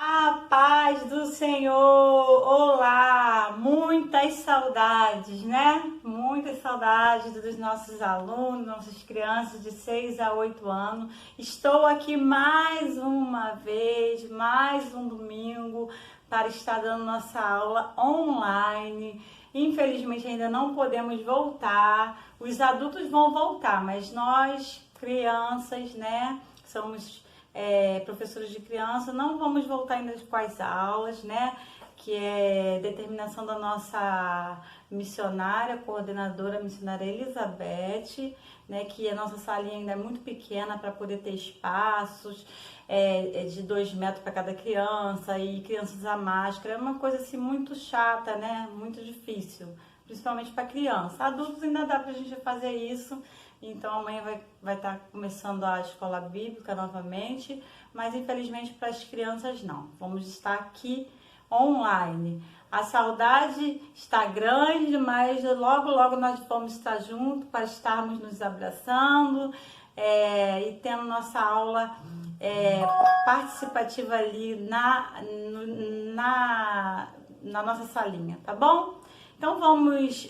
A paz do Senhor! Olá! Muitas saudades, né? Muitas saudades dos nossos alunos, nossas crianças de 6 a 8 anos. Estou aqui mais uma vez, mais um domingo, para estar dando nossa aula online. Infelizmente ainda não podemos voltar. Os adultos vão voltar, mas nós, crianças, né? Somos professores de criança, não vamos voltar ainda com as aulas, né? Que é determinação da nossa missionária, coordenadora missionária Elizabeth, né? Que a nossa salinha ainda é muito pequena para poder ter espaços de 2 metros para cada criança e crianças à máscara. É uma coisa assim muito chata, né? Muito difícil, principalmente para criança. Adultos ainda dá para a gente fazer isso. Então amanhã vai estar começando a escola bíblica novamente, mas infelizmente para as crianças não. Vamos estar aqui online. A saudade está grande, mas logo nós vamos estar juntos para estarmos nos abraçando e tendo nossa aula participativa ali na nossa salinha, tá bom? Então vamos,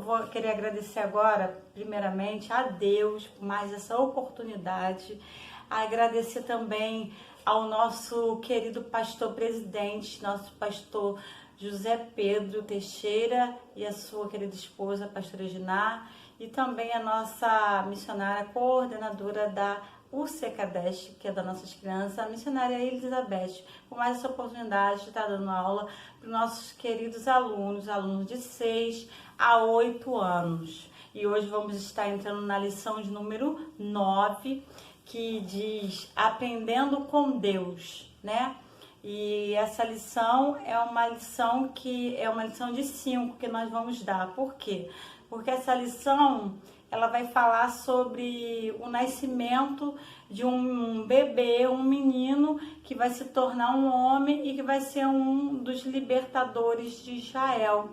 vou querer agradecer agora, primeiramente, a Deus por mais essa oportunidade, agradecer também ao nosso querido pastor presidente, nosso pastor José Pedro Teixeira e a sua querida esposa, a pastora Giná, e também a nossa missionária coordenadora da UCCADEST, que é das nossas crianças, a missionária Elizabeth, por mais essa oportunidade de estar dando aula para os nossos queridos alunos de 6 a 8 anos. E hoje vamos estar entrando na lição de número 9, que diz Aprendendo com Deus, né? E essa lição é uma lição de 5 que nós vamos dar. Por quê? Porque essa lição ela vai falar sobre o nascimento de um bebê, um menino que vai se tornar um homem e que vai ser um dos libertadores de Israel,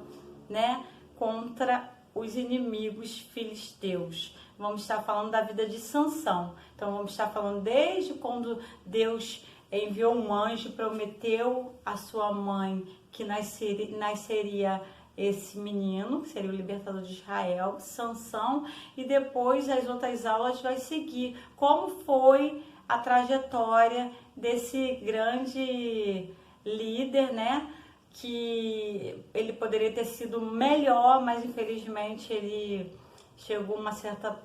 né? Contra os inimigos filisteus. Vamos estar falando da vida de Sansão. Então vamos estar falando desde quando Deus enviou um anjo, prometeu à sua mãe que nasceria esse menino, que seria o libertador de Israel, Sansão, e depois as outras aulas vai seguir como foi a trajetória desse grande líder, né? Que ele poderia ter sido melhor, mas infelizmente ele chegou a uma certa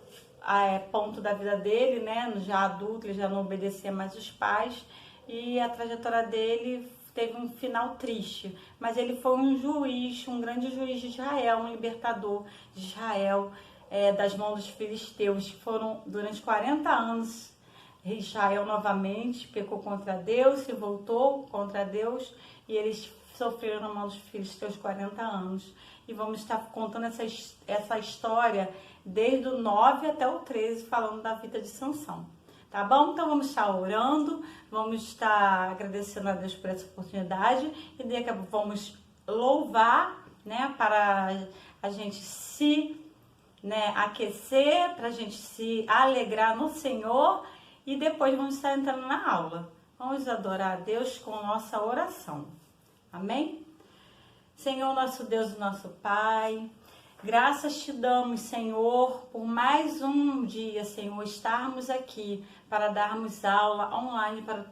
ponto da vida dele, né? Já adulto, ele já não obedecia mais os pais, e a trajetória dele teve um final triste, mas ele foi um juiz, um grande juiz de Israel, um libertador de Israel, das mãos dos filisteus, que foram durante 40 anos. Israel novamente pecou contra Deus, se voltou contra Deus, e eles sofreram na mão dos filisteus 40 anos. E vamos estar contando essa história desde o 9 até o 13, falando da vida de Sansão. Tá bom? Então vamos estar orando, vamos estar agradecendo a Deus por essa oportunidade e daqui a pouco vamos louvar, né, para a gente se aquecer, para a gente se alegrar no Senhor, e depois vamos estar entrando na aula. Vamos adorar a Deus com nossa oração. Amém? Senhor, nosso Deus e nosso Pai, graças te damos, Senhor, por mais um dia, Senhor, estarmos aqui para darmos aula online para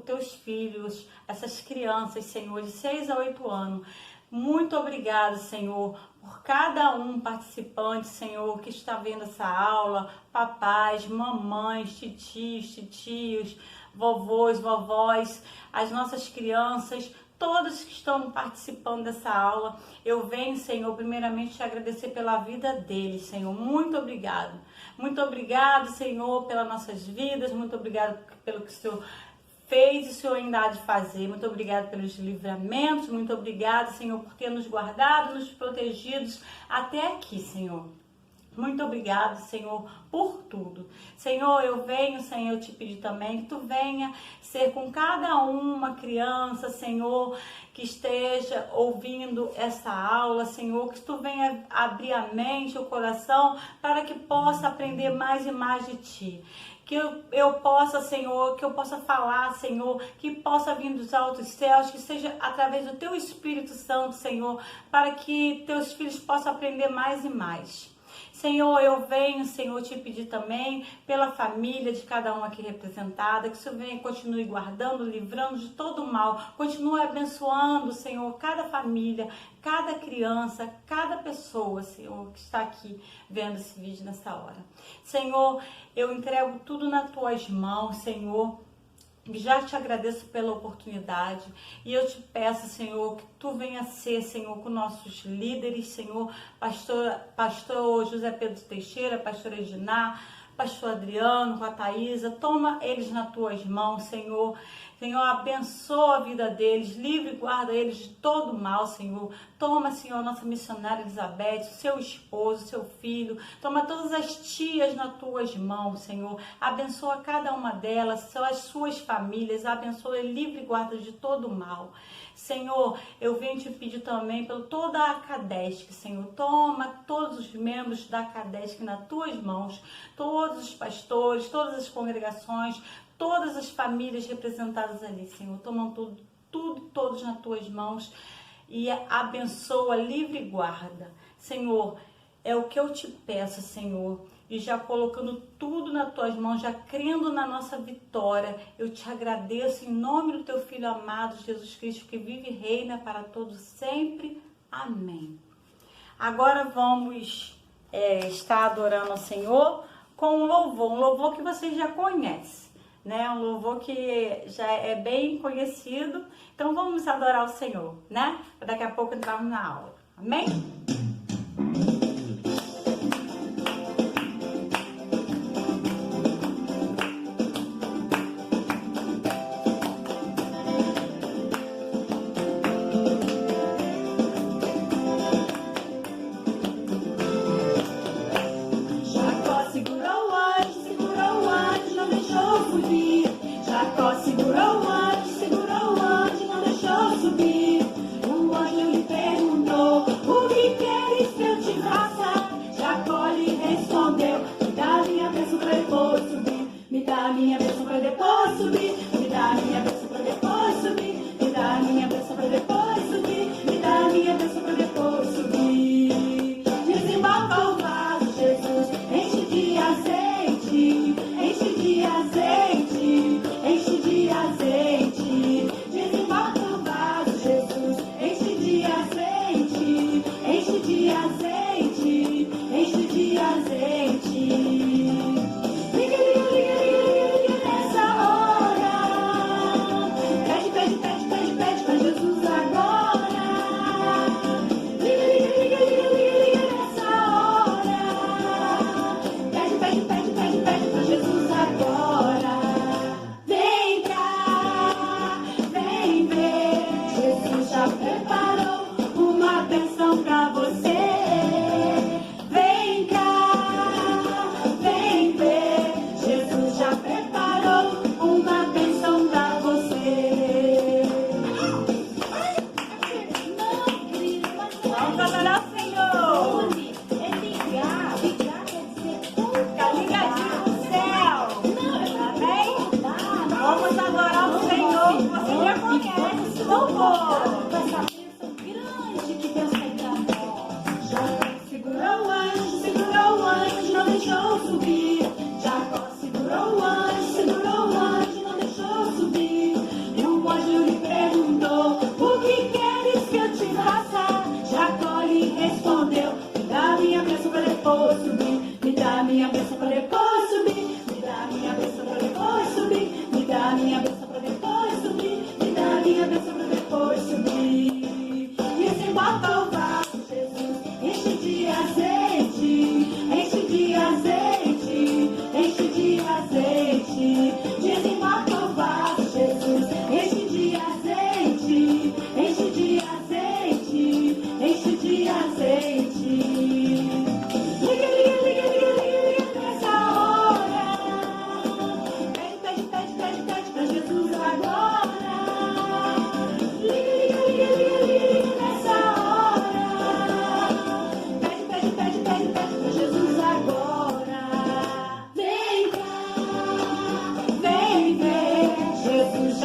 teus filhos, essas crianças, Senhor, de 6 a 8 anos. Muito obrigado, Senhor, por cada um participante, Senhor, que está vendo essa aula, papais, mamães, titios, vovôs, vovós, as nossas crianças, todos que estão participando dessa aula. Eu venho, Senhor, primeiramente te agradecer pela vida deles, Senhor. Muito obrigado. Muito obrigado, Senhor, pelas nossas vidas. Muito obrigado pelo que o Senhor fez e o Senhor ainda há de fazer. Muito obrigado pelos livramentos. Muito obrigado, Senhor, por ter nos guardado, nos protegidos até aqui, Senhor. Muito obrigado, Senhor, por tudo. Senhor, eu venho, Senhor, te pedir também que tu venha ser com cada uma criança, Senhor, que esteja ouvindo essa aula, Senhor, que tu venha abrir a mente, o coração, para que possa aprender mais e mais de ti. que eu possa, Senhor, que eu possa falar, Senhor, que possa vir dos altos céus, que seja através do Teu Espírito Santo, Senhor, para que Teus filhos possam aprender mais e mais. Senhor, eu venho, Senhor, te pedir também pela família de cada um aqui representada, que o Senhor venha e continue guardando, livrando de todo o mal, continue abençoando, Senhor, cada família, cada criança, cada pessoa, Senhor, que está aqui vendo esse vídeo nessa hora. Senhor, eu entrego tudo nas Tuas mãos, Senhor. Já te agradeço pela oportunidade e eu te peço, Senhor, que Tu venha ser, Senhor, com nossos líderes, Senhor, pastor José Pedro Teixeira, pastora Edina, pastor Adriano, com a Thaisa, toma eles nas Tuas mãos, Senhor. Senhor, abençoa a vida deles, livre e guarda eles de todo mal, Senhor. Toma, Senhor, nossa missionária Elizabeth, seu esposo, seu filho. Toma todas as tias nas Tuas mãos, Senhor. Abençoa cada uma delas, as suas famílias. Abençoa e livre e guarda de todo mal. Senhor, eu venho te pedir também por toda a Cadesc, Senhor. Toma todos os membros da Cadesc nas Tuas mãos. Todos os pastores, todas as congregações, todas as famílias representadas ali, Senhor. Tomam todos nas Tuas mãos e abençoa, livre e guarda. Senhor, é o que eu te peço, Senhor. E já colocando tudo nas Tuas mãos, já crendo na nossa vitória, eu te agradeço em nome do Teu Filho amado, Jesus Cristo, que vive e reina para todos sempre. Amém. Agora vamos estar adorando ao Senhor com um louvor que vocês já conhecem, né? Um louvor que já é bem conhecido. Então vamos adorar o Senhor, né? Daqui a pouco entramos na aula. Amém? Segurou o anjo, não deixou subir. O anjo lhe perguntou: o que quer?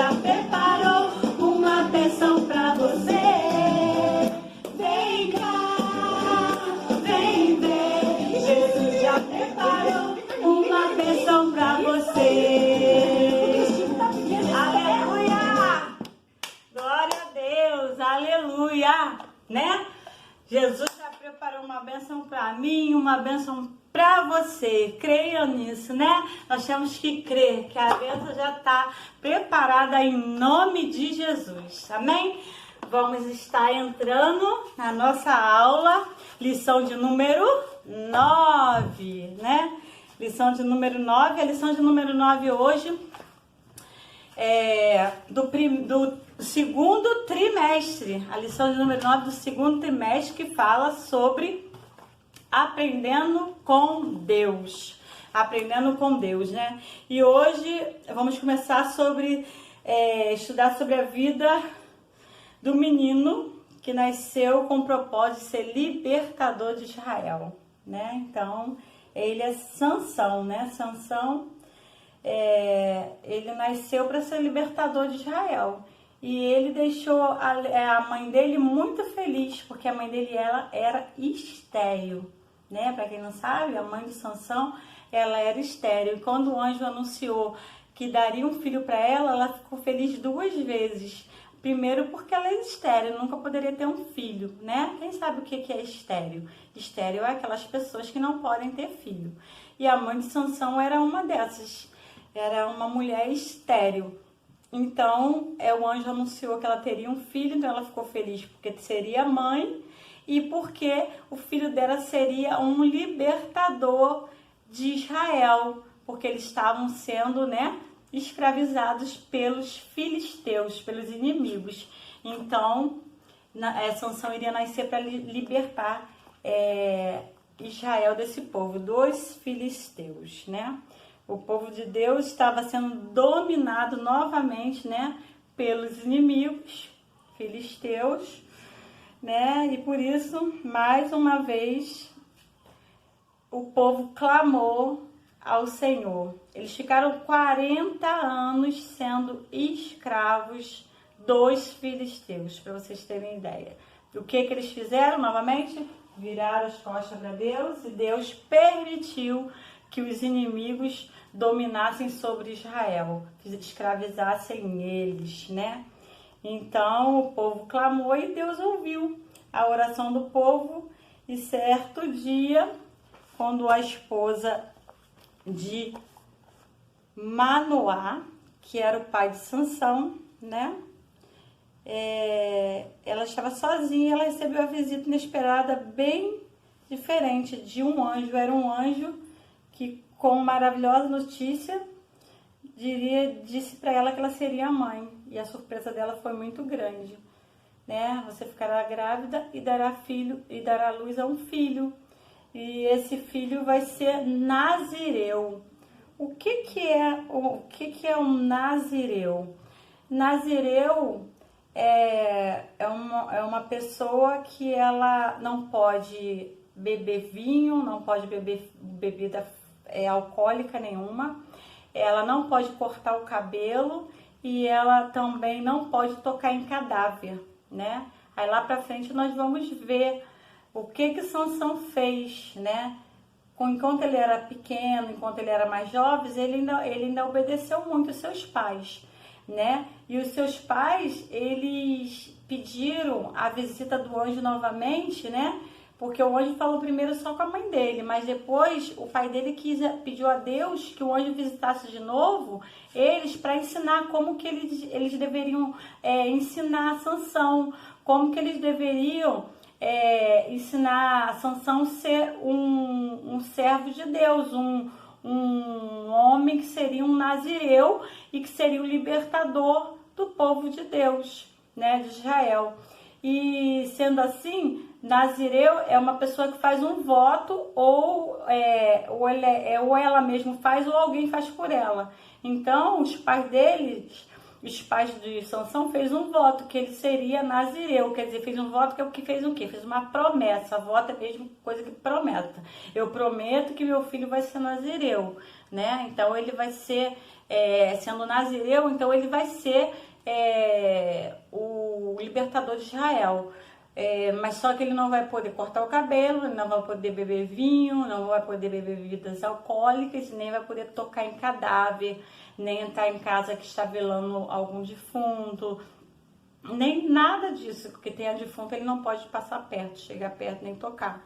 já preparou uma bênção pra você. Vem cá, vem ver, Jesus já preparou uma bênção pra você. Aleluia! Glória a Deus, aleluia, né? Jesus já preparou uma bênção para mim, uma bênção para você. Creia nisso, né? Nós temos que crer que a bênção já está preparada em nome de Jesus. Amém? Vamos estar entrando na nossa aula, lição de número 9, né? Lição de número 9. A lição de número 9 hoje é do segundo trimestre, a lição de número 9 do segundo trimestre, que fala sobre aprendendo com Deus. Aprendendo com Deus, né? E hoje vamos começar sobre estudar sobre a vida do menino que nasceu com o propósito de ser libertador de Israel, né? Então, ele é Sansão, né? Sansão, ele nasceu para ser libertador de Israel. E ele deixou a mãe dele muito feliz, porque a mãe dele era estéril, né? Para quem não sabe, a mãe de Sansão, ela era estéril. E quando o anjo anunciou que daria um filho para ela, ela ficou feliz duas vezes. Primeiro porque ela é estéril, nunca poderia ter um filho, né? Quem sabe o que é estéril? Estéril é aquelas pessoas que não podem ter filho. E a mãe de Sansão era uma dessas, era uma mulher estéril. Então, o anjo anunciou que ela teria um filho, então ela ficou feliz porque seria mãe e porque o filho dela seria um libertador de Israel, porque eles estavam sendo, né, escravizados pelos filisteus, pelos inimigos. Então, Sansão iria nascer para libertar Israel desse povo, dos filisteus, né? O povo de Deus estava sendo dominado novamente, né, pelos inimigos filisteus, né? E por isso, mais uma vez, o povo clamou ao Senhor. Eles ficaram 40 anos sendo escravos dos filisteus, para vocês terem ideia. O que eles fizeram novamente? Viraram as costas para Deus e Deus permitiu que os inimigos dominassem sobre Israel, escravizassem eles, né? Então o povo clamou e Deus ouviu a oração do povo. E certo dia, quando a esposa de Manoá, que era o pai de Sansão, né? Ela estava sozinha e ela recebeu a visita inesperada, bem diferente de um anjo. Era um anjo que, com maravilhosa notícia, disse para ela que ela seria mãe. E a surpresa dela foi muito grande, né? Você ficará grávida e dará filho e dará luz a um filho. E esse filho vai ser nazireu. O que é um nazireu? Nazireu é uma pessoa que ela não pode beber vinho, não pode beber bebida alcoólica nenhuma, ela não pode cortar o cabelo e ela também não pode tocar em cadáver, né? Aí lá pra frente nós vamos ver o que Sansão fez, né? Enquanto ele era pequeno, enquanto ele era mais jovem, ele ainda obedeceu muito os seus pais, né? E os seus pais, eles pediram a visita do anjo novamente, né? Porque o anjo falou primeiro só com a mãe dele, mas depois o pai dele pediu a Deus que o anjo visitasse de novo eles, para ensinar como que eles deveriam ensinar a Sansão, como que eles deveriam ensinar a Sansão a ser um servo de Deus, um homem que seria um nazireu e que seria o libertador do povo de Deus, né, de Israel. E sendo assim, nazireu é uma pessoa que faz um voto ou ela mesma faz ou alguém faz por ela. Então, os pais de Sansão fez um voto que ele seria nazireu, quer dizer, fez um voto que fez o quê? Fez uma promessa. Voto é mesmo coisa que prometa. Eu prometo que meu filho vai ser nazireu, né? Então ele vai ser, sendo nazireu, então ele vai ser o libertador de Israel. Mas só que ele não vai poder cortar o cabelo, não vai poder beber vinho, não vai poder beber bebidas alcoólicas, nem vai poder tocar em cadáver, nem entrar em casa que está velando algum defunto, nem nada disso, porque tem a defunta, ele não pode passar perto, chegar perto, nem tocar.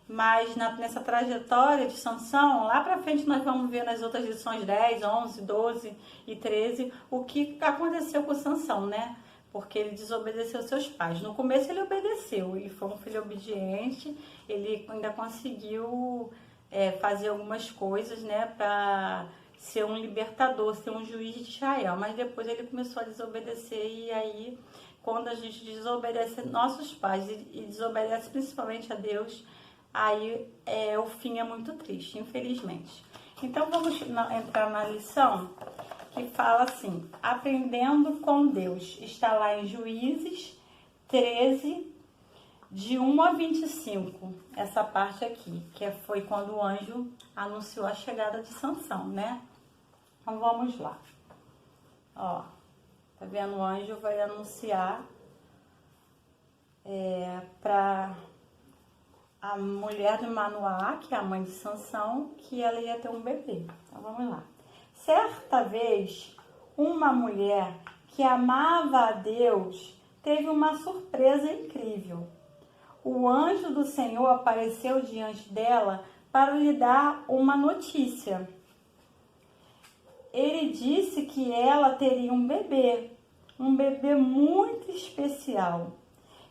Mas nessa trajetória de Sansão, lá pra frente nós vamos ver nas outras lições 10, 11, 12 e 13 o que aconteceu com Sansão, né? Porque ele desobedeceu seus pais. No começo ele obedeceu, ele foi um filho obediente, ele ainda conseguiu fazer algumas coisas, né, para ser um libertador, ser um juiz de Israel. Mas depois ele começou a desobedecer e aí, quando a gente desobedece nossos pais e desobedece principalmente a Deus, aí o fim é muito triste, infelizmente. Então vamos entrar na lição que fala assim, aprendendo com Deus. Está lá em Juízes 13, de 1 a 25, essa parte aqui, que foi quando o anjo anunciou a chegada de Sansão, né? Então vamos lá. Ó, tá vendo? O anjo vai anunciar para a mulher de Manoá, que é a mãe de Sansão, que ela ia ter um bebê. Então vamos lá. Certa vez, uma mulher que amava a Deus teve uma surpresa incrível. O anjo do Senhor apareceu diante dela para lhe dar uma notícia. Ele disse que ela teria um bebê muito especial.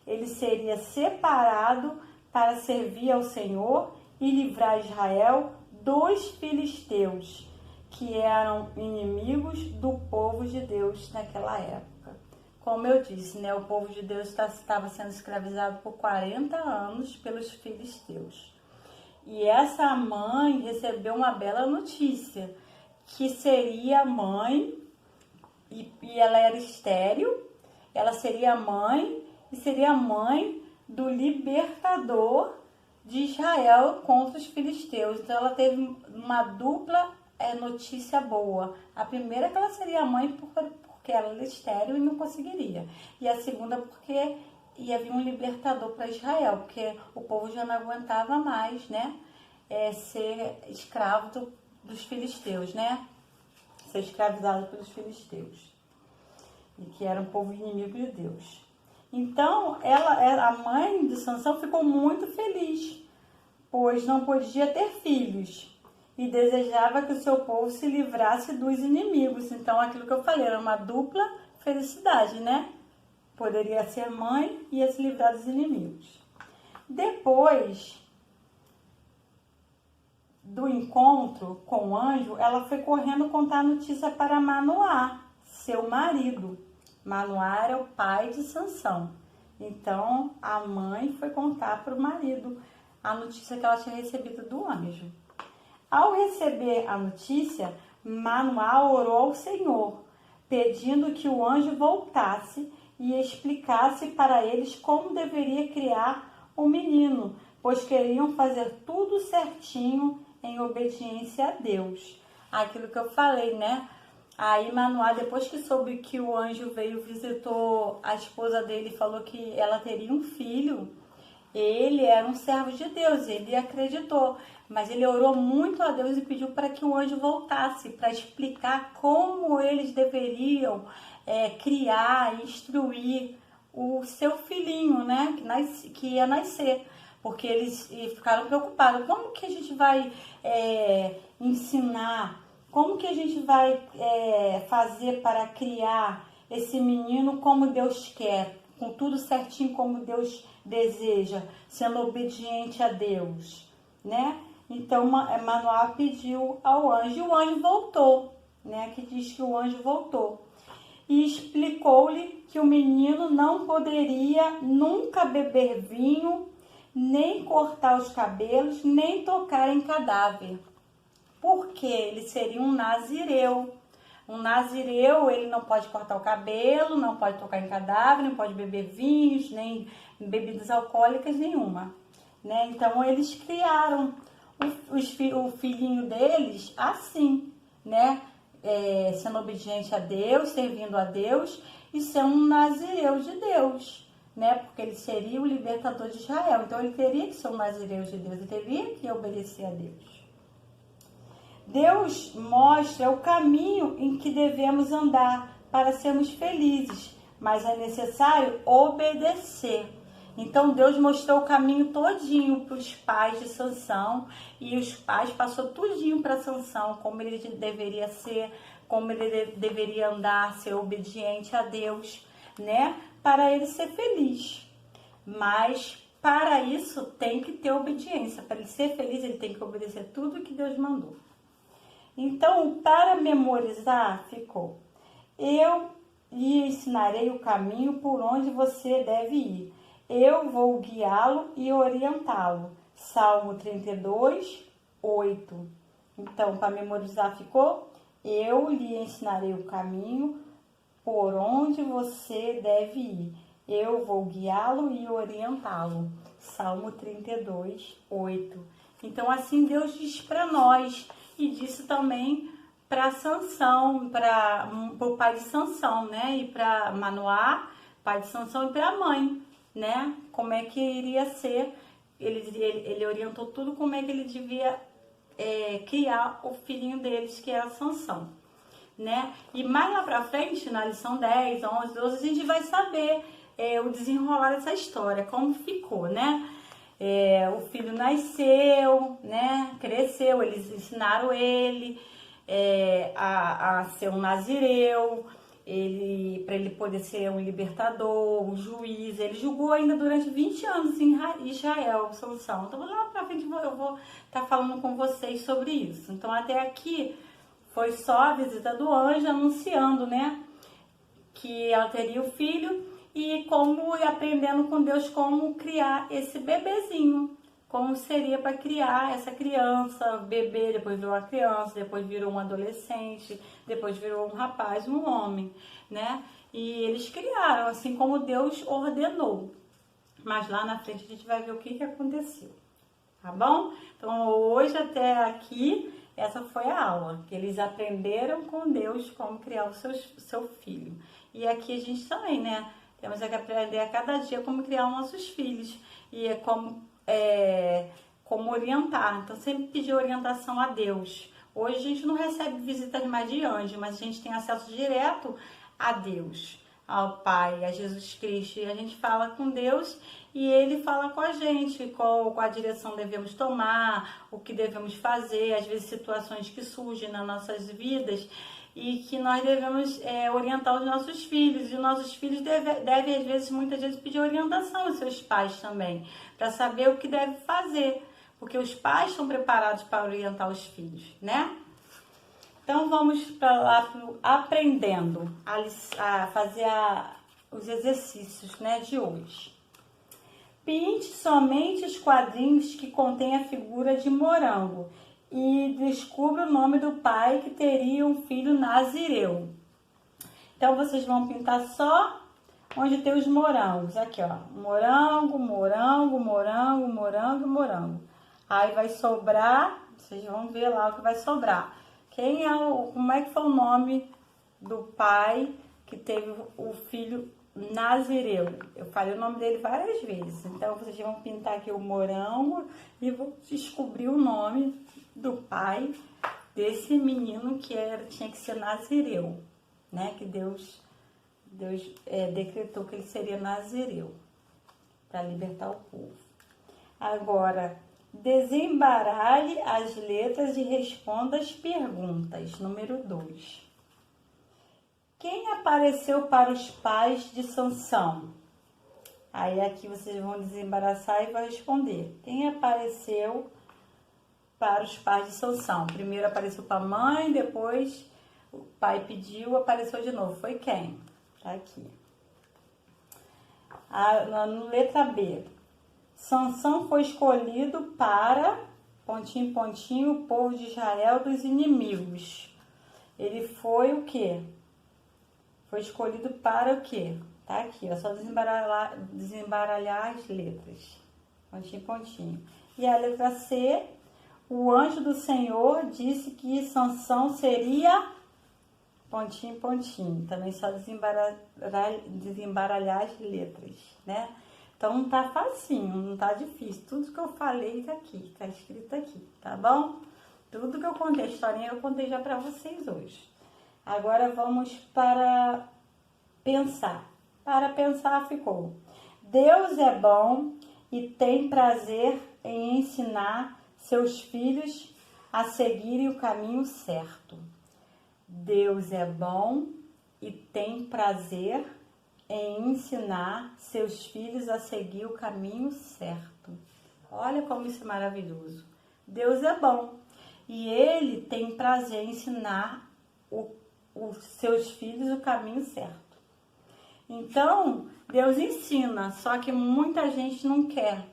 Ele seria separado para servir ao Senhor e livrar Israel dos filisteus, que eram inimigos do povo de Deus naquela época. Como eu disse, né, o povo de Deus estava sendo escravizado por 40 anos pelos filisteus. E essa mãe recebeu uma bela notícia, que seria mãe, e ela era estéril, ela seria mãe, e seria mãe do libertador de Israel contra os filisteus. Então ela teve uma dupla notícia boa. A primeira é que ela seria mãe porque ela era estéril e não conseguiria. E a segunda porque ia vir um libertador para Israel, porque o povo já não aguentava mais, né? Ser escravo dos filisteus, né? Ser escravizado pelos filisteus. E que era um povo inimigo de Deus. Então, a mãe de Sansão ficou muito feliz, pois não podia ter filhos e desejava que o seu povo se livrasse dos inimigos. Então, aquilo que eu falei, era uma dupla felicidade, né? Poderia ser mãe e ia se livrar dos inimigos. Depois do encontro com o anjo, ela foi correndo contar a notícia para Manoá, seu marido. Manoá era o pai de Sansão. Então, a mãe foi contar para o marido a notícia que ela tinha recebido do anjo. Ao receber a notícia, Manoá orou ao Senhor, pedindo que o anjo voltasse e explicasse para eles como deveria criar o menino, pois queriam fazer tudo certinho em obediência a Deus. Aquilo que eu falei, né? Aí Manoá, depois que soube que o anjo veio, visitou a esposa dele e falou que ela teria um filho, ele era um servo de Deus, ele acreditou, mas ele orou muito a Deus e pediu para que o anjo voltasse, para explicar como eles deveriam criar e instruir o seu filhinho, né, que ia nascer, porque eles ficaram preocupados, como que a gente vai ensinar, como que a gente vai fazer para criar esse menino como Deus quer, com tudo certinho como Deus deseja, sendo obediente a Deus, né? Então, Manoá pediu ao anjo, e o anjo voltou, né? Que diz que o anjo voltou. E explicou-lhe que o menino não poderia nunca beber vinho, nem cortar os cabelos, nem tocar em cadáver, porque ele seria um nazireu. Um nazireu, ele não pode cortar o cabelo, não pode tocar em cadáver, não pode beber vinhos, nem bebidas alcoólicas nenhuma, né? Então, eles criaram o filhinho deles assim, né? Sendo obediente a Deus, servindo a Deus e sendo um nazireu de Deus, né? Porque ele seria o libertador de Israel. Então ele teria que ser um nazireu de Deus, ele teria que obedecer a Deus. Deus mostra o caminho em que devemos andar para sermos felizes, mas é necessário obedecer. Então Deus mostrou o caminho todinho para os pais de Sansão, e os pais passou tudinho para Sansão, como ele deveria ser, como ele deveria andar, ser obediente a Deus, né? Para ele ser feliz. Mas para isso tem que ter obediência. Para ele ser feliz, ele tem que obedecer tudo que Deus mandou. Então, para memorizar, ficou: eu lhe ensinarei o caminho por onde você deve ir. Eu vou guiá-lo e orientá-lo. Salmo 32, 8. Então, para memorizar, ficou: eu lhe ensinarei o caminho por onde você deve ir. Eu vou guiá-lo e orientá-lo. Salmo 32, 8. Então, assim Deus diz para nós, e disse também para Sansão, para o pai de Sansão, né? E para Manoá, pai de Sansão, e para a mãe, né? Como é que iria ser. Ele orientou tudo como é que ele devia criar o filhinho deles, que era Sansão, né? E mais lá pra frente, na lição 10, 11, 12, a gente vai saber o desenrolar dessa história, como ficou, né? O filho nasceu, né? Cresceu, eles ensinaram ele a ser um nazireu, para ele poder ser um libertador, um juiz. Ele julgou ainda durante 20 anos em Israel, Sansão. Então lá pra frente eu vou estar falando com vocês sobre isso. Então até aqui foi só a visita do anjo anunciando, né, que ela teria o filho, e como aprendendo com Deus como criar esse bebezinho, como seria para criar essa criança, bebê, depois virou uma criança, depois virou um adolescente, depois virou um rapaz, um homem, né? E eles criaram assim como Deus ordenou. Mas lá na frente a gente vai ver o que aconteceu, tá bom? Então hoje até aqui essa foi a aula, que eles aprenderam com Deus como criar o seu filho. E aqui a gente também, né? Temos que aprender a cada dia como criar os nossos filhos e como orientar. Então, sempre pedir orientação a Deus. Hoje a gente não recebe visitas mais de anjo, mas a gente tem acesso direto a Deus, ao Pai, a Jesus Cristo. E a gente fala com Deus e Ele fala com a gente qual a direção devemos tomar, o que devemos fazer, às vezes situações que surgem nas nossas vidas e que nós devemos orientar os nossos filhos. E os nossos filhos devem, às vezes, muitas vezes, pedir orientação aos seus pais também, para saber o que deve fazer, porque os pais estão preparados para orientar os filhos, né? Então, vamos para lá pro aprendendo a fazer os exercícios, né, de hoje. Pinte somente os quadrinhos que contêm a figura de morango e descubra o nome do pai que teria um filho nazireu. Então, vocês vão pintar só onde tem os morangos. Aqui, ó, morango, morango, morango, morango, morango. Aí vai sobrar, vocês vão ver lá o que vai sobrar. Como é que foi o nome do pai que teve o filho nazireu? Eu falei o nome dele várias vezes. Então, vocês vão pintar aqui o morango e vão descobrir o nome do pai desse menino que tinha que ser nazireu, né? Que Deus decretou que ele seria nazireu para libertar o povo. Agora, desembaralhe as letras e responda as perguntas. Número 2. Quem apareceu para os pais de Sansão? Aí aqui vocês vão desembaraçar e vai responder. Quem apareceu para os pais de Sansão? Primeiro apareceu para a mãe, depois o pai pediu, apareceu de novo. Foi quem? Tá aqui. Na letra B. Sansão foi escolhido para, pontinho, pontinho, o povo de Israel dos inimigos. Ele foi o quê? Foi escolhido para o quê? Tá aqui, é só desembaralhar as letras. Pontinho, pontinho. E a letra C, o anjo do Senhor disse que Sansão seria pontinho, pontinho. Também só desembaralhar as letras, né? Então não tá facinho, não tá difícil. Tudo que eu falei tá aqui, tá escrito aqui, tá bom? Tudo que eu contei, a historinha eu contei já pra vocês hoje. Agora vamos para pensar. Para pensar ficou: Deus é bom e tem prazer em ensinar seus filhos a seguirem o caminho certo. Deus é bom e tem prazer em ensinar seus filhos a seguir o caminho certo. Olha como isso é maravilhoso. Deus é bom e Ele tem prazer em ensinar os seus filhos o caminho certo. Então, Deus ensina, só que muita gente não quer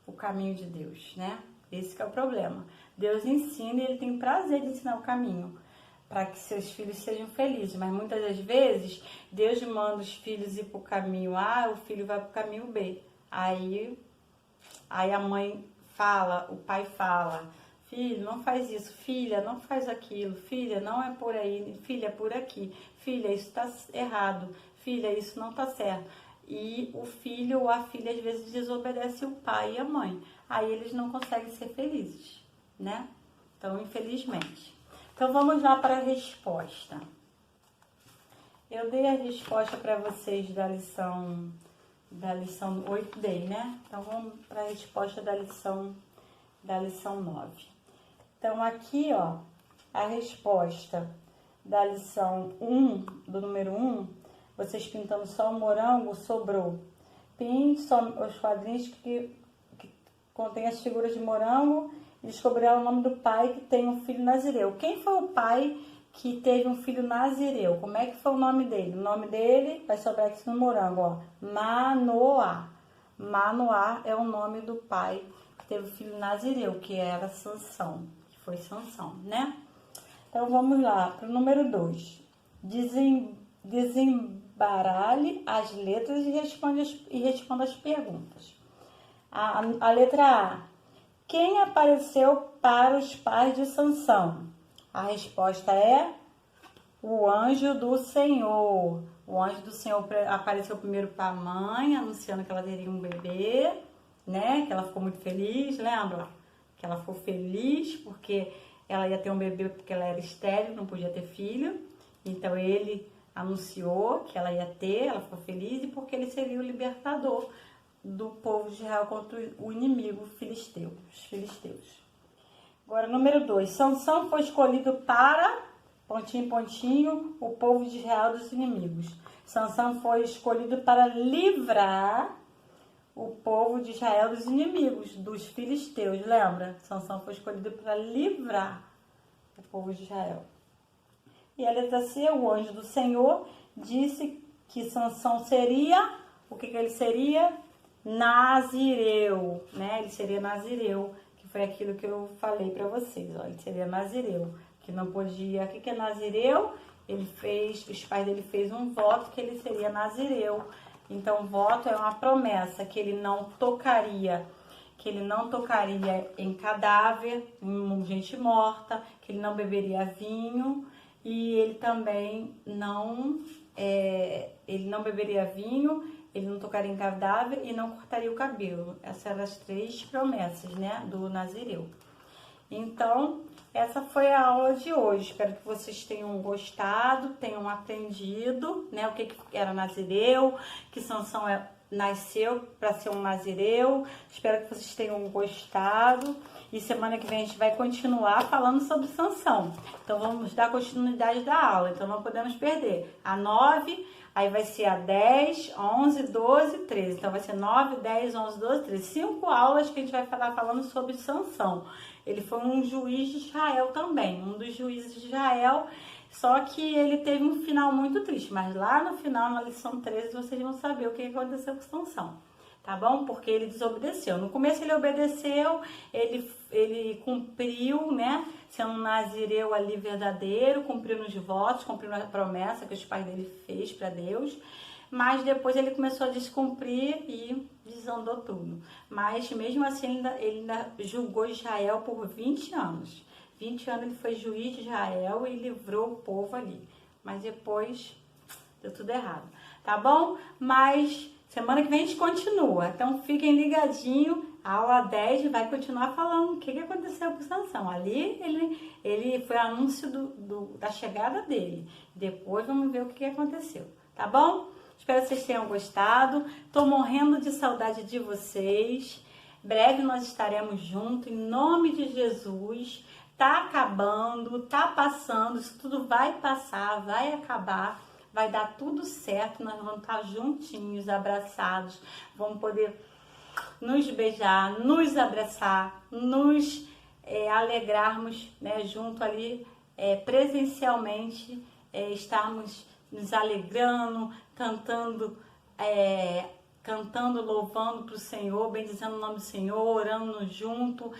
o caminho de Deus, né? Esse que é o problema. Deus ensina e Ele tem prazer de ensinar o caminho para que seus filhos sejam felizes. Mas muitas das vezes, Deus manda os filhos ir para o caminho A, o filho vai para o caminho B. Aí a mãe fala, o pai fala: filho, não faz isso, filha, não faz aquilo, filha, não é por aí, filha, é por aqui, filha, isso está errado, filha, isso não está certo. E o filho ou a filha às vezes desobedece o pai e a mãe. Aí eles não conseguem ser felizes, né? Então, infelizmente. Então, vamos lá para a resposta. Eu dei a resposta para vocês da lição 8, dei, né? Então, vamos para a resposta da lição 9. Então, aqui, ó, a resposta da lição 1, do número 1, vocês pintando só o morango, sobrou. Pinte só os quadrinhos que contém as figuras de morango e descobrirá o nome do pai que tem um filho nazireu. Quem foi o pai que teve um filho nazireu? Como é que foi o nome dele? O nome dele vai sobrar aqui no morango, ó. Manoá. Manoá é o nome do pai que teve o filho nazireu, que era Sansão. Que foi Sansão, né? Então, vamos lá para o número 2. Desembaralhe as letras e responda as perguntas. A letra A. Quem apareceu para os pais de Sansão? A resposta é o anjo do Senhor. O anjo do Senhor apareceu primeiro para a mãe, anunciando que ela teria um bebê, né? Que ela ficou muito feliz, lembra? Que ela ficou feliz porque ela ia ter um bebê porque ela era estéril, não podia ter filho. Então ele anunciou que ela ia ter, ela ficou feliz e porque ele seria o libertador do povo de Israel contra o inimigo filisteu, os filisteus. Agora, número 2. Sansão foi escolhido para, pontinho, pontinho, o povo de Israel dos inimigos. Sansão foi escolhido para livrar o povo de Israel dos inimigos, dos filisteus, lembra? Sansão foi escolhido para livrar o povo de Israel. E a letra C, o anjo do Senhor disse que Sansão seria, o que ele seria? Nazireu, né? Ele seria nazireu, que foi aquilo que eu falei para vocês, ó. Ele seria nazireu, que não podia. O que é nazireu? Os pais dele fez um voto que ele seria nazireu. Então, voto é uma promessa que ele não tocaria em cadáver, em gente morta, que ele não beberia vinho e ele também ele não beberia vinho, ele não tocaria em cadáver e não cortaria o cabelo. Essas eram as 3 promessas, né, do nazireu. Então, essa foi a aula de hoje. Espero que vocês tenham gostado, tenham aprendido, né, o que era nazireu, que Sansão nasceu para ser um nazireu. Espero que vocês tenham gostado. E semana que vem a gente vai continuar falando sobre Sansão. Então, vamos dar continuidade da aula. Então, não podemos perder. A 9, aí vai ser a 10, 11, 12, 13. Então, vai ser 9, 10, 11, 12, 13. 5 aulas que a gente vai falar falando sobre Sansão. Ele foi um juiz de Israel também, um dos juízes de Israel, só que ele teve um final muito triste. Mas lá no final, na lição 13, vocês vão saber o que aconteceu com Sansão, tá bom? Porque ele desobedeceu. No começo ele obedeceu, ele cumpriu, né? Sendo um nazireu ali verdadeiro, cumpriu nos votos, cumpriu a promessa que os pais dele fez para Deus. mas depois ele começou a descumprir e desandou tudo. Mas mesmo assim ele ainda julgou Israel por 20 anos. 20 anos ele foi juiz de Israel e livrou o povo ali. Mas depois deu tudo errado, tá bom? Mas semana que vem a gente continua. Então fiquem ligadinhos. A aula 10 vai continuar falando o que aconteceu com Sansão. Ali ele foi anúncio da chegada dele. Depois vamos ver o que aconteceu, tá bom? Espero que vocês tenham gostado. Tô morrendo de saudade de vocês. Breve nós estaremos juntos, em nome de Jesus. Tá acabando, tá passando, isso tudo vai passar, vai acabar, vai dar tudo certo. Nós vamos estar juntinhos, abraçados, vamos poder nos beijar, nos abraçar, nos alegrarmos, né, junto ali, presencialmente, estarmos nos alegrando, cantando, louvando para o Senhor, bendizendo o nome do Senhor, orando junto,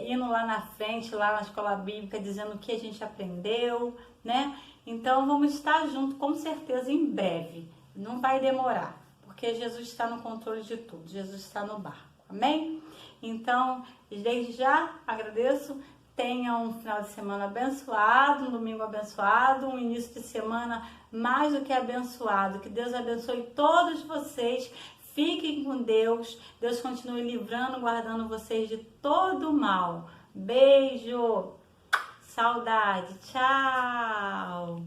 indo lá na frente, lá na escola bíblica, dizendo o que a gente aprendeu, né? Então vamos estar juntos com certeza em breve, não vai demorar, porque Jesus está no controle de tudo, Jesus está no barco, amém? Então, desde já agradeço. Tenha um final de semana abençoado, um domingo abençoado, um início de semana mais do que abençoado. Que Deus abençoe todos vocês. Fiquem com Deus. Deus continue livrando, guardando vocês de todo o mal. Beijo. Saudade. Tchau.